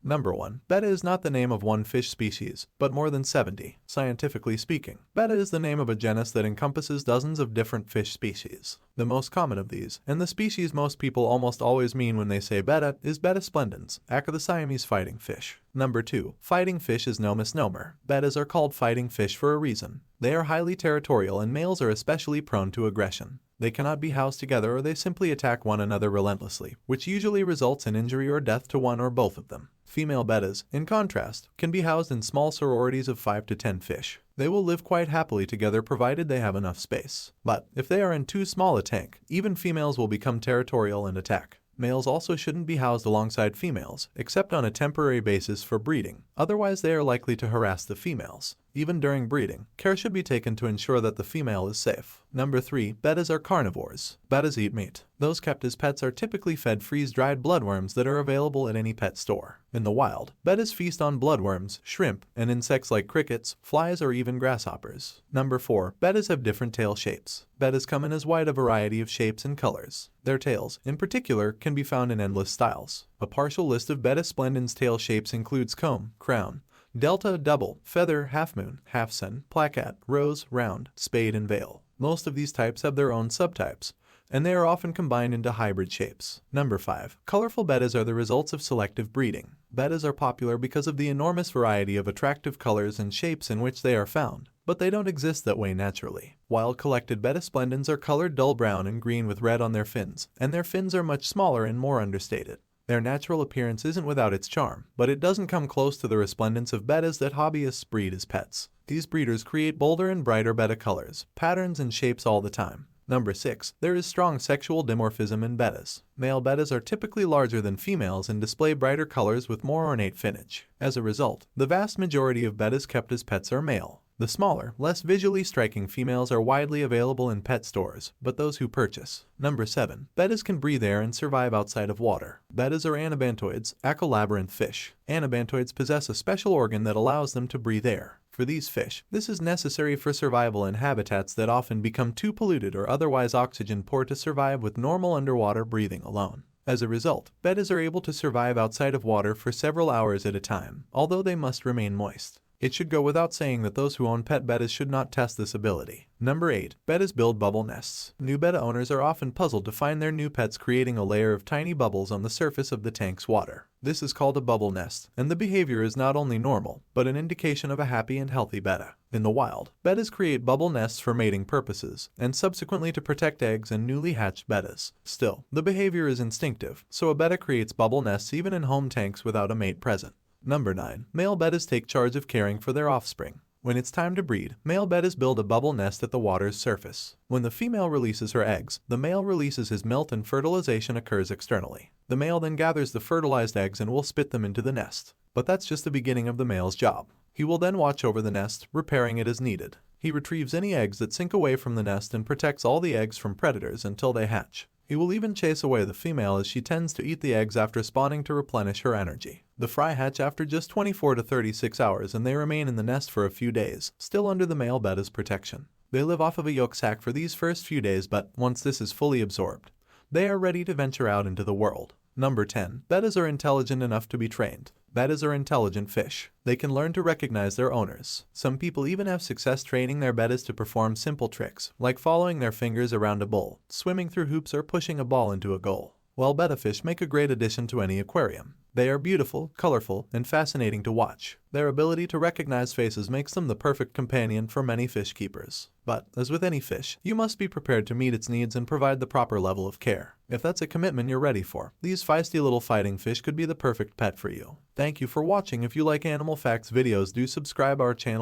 Number 1. Betta is not the name of one fish species, but more than 70, scientifically speaking. Betta is the name of a genus that encompasses dozens of different fish species. The most common of these, and the species most people almost always mean when they say betta, is Betta splendens, aka the Siamese fighting fish. Number 2. Fighting fish is no misnomer. Bettas are called fighting fish for a reason. They are highly territorial and males are especially prone to aggression. They cannot be housed together or they simply attack one another relentlessly, which usually results in injury or death to one or both of them. Female bettas, in contrast, can be housed in small sororities of 5 to 10 fish. They will live quite happily together provided they have enough space. But if they are in too small a tank, even females will become territorial and attack. Males also shouldn't be housed alongside females, except on a temporary basis for breeding. Otherwise, they are likely to harass the females. Even during breeding, care should be taken to ensure that the female is safe. Number 3. Bettas are carnivores. Bettas eat meat. Those kept as pets are typically fed freeze-dried bloodworms that are available at any pet store. In the wild, bettas feast on bloodworms, shrimp, and insects like crickets, flies, or even grasshoppers. Number 4. Bettas have different tail shapes. Bettas come in as wide a variety of shapes and colors. Their tails, in particular, can be found in endless styles. A partial list of Betta splendens tail shapes includes comb, crown, delta, double, feather, half-moon, half-sun, placat, rose, round, spade, and veil. Most of these types have their own subtypes, and they are often combined into hybrid shapes. Number 5. Colorful bettas are the results of selective breeding. Bettas are popular because of the enormous variety of attractive colors and shapes in which they are found, but they don't exist that way naturally. Wild collected Betta splendens are colored dull brown and green with red on their fins, and their fins are much smaller and more understated. Their natural appearance isn't without its charm, but it doesn't come close to the resplendence of bettas that hobbyists breed as pets. These breeders create bolder and brighter betta colors, patterns, and shapes all the time. Number 6. There is strong sexual dimorphism in bettas. Male bettas are typically larger than females and display brighter colors with more ornate finnage. As a result, the vast majority of bettas kept as pets are male. The smaller, less visually striking females are widely available in pet stores, but those who purchase. Number 7. Bettas can breathe air and survive outside of water. Bettas are anabantoids, aqualabyrinth fish. Anabantoids possess a special organ that allows them to breathe air. For these fish, this is necessary for survival in habitats that often become too polluted or otherwise oxygen poor to survive with normal underwater breathing alone. As a result, bettas are able to survive outside of water for several hours at a time, although they must remain moist. It should go without saying that those who own pet bettas should not test this ability. Number 8. Bettas build bubble nests. New betta owners are often puzzled to find their new pets creating a layer of tiny bubbles on the surface of the tank's water. This is called a bubble nest, and the behavior is not only normal, but an indication of a happy and healthy betta. In the wild, bettas create bubble nests for mating purposes, and subsequently to protect eggs and newly hatched bettas. Still, the behavior is instinctive, so a betta creates bubble nests even in home tanks without a mate present. Number 9. Male bettas take charge of caring for their offspring. When it's time to breed, male bettas build a bubble nest at the water's surface. When the female releases her eggs, the male releases his milt and fertilization occurs externally. The male then gathers the fertilized eggs and will spit them into the nest. But that's just the beginning of the male's job. He will then watch over the nest, repairing it as needed. He retrieves any eggs that sink away from the nest and protects all the eggs from predators until they hatch. He will even chase away the female as she tends to eat the eggs after spawning to replenish her energy. The fry hatch after just 24 to 36 hours and they remain in the nest for a few days, still under the male betta's protection. They live off of a yolk sac for these first few days, but once this is fully absorbed, they are ready to venture out into the world. Number 10. Bettas are intelligent enough to be trained. Bettas are intelligent fish. They can learn to recognize their owners. Some people even have success training their bettas to perform simple tricks, like following their fingers around a bowl, swimming through hoops, or pushing a ball into a goal. Well, betta fish make a great addition to any aquarium. They are beautiful, colorful, and fascinating to watch. Their ability to recognize faces makes them the perfect companion for many fish keepers. But, as with any fish, you must be prepared to meet its needs and provide the proper level of care. If that's a commitment you're ready for, these feisty little fighting fish could be the perfect pet for you. Thank you for watching. If you like animal facts videos, do subscribe our channel.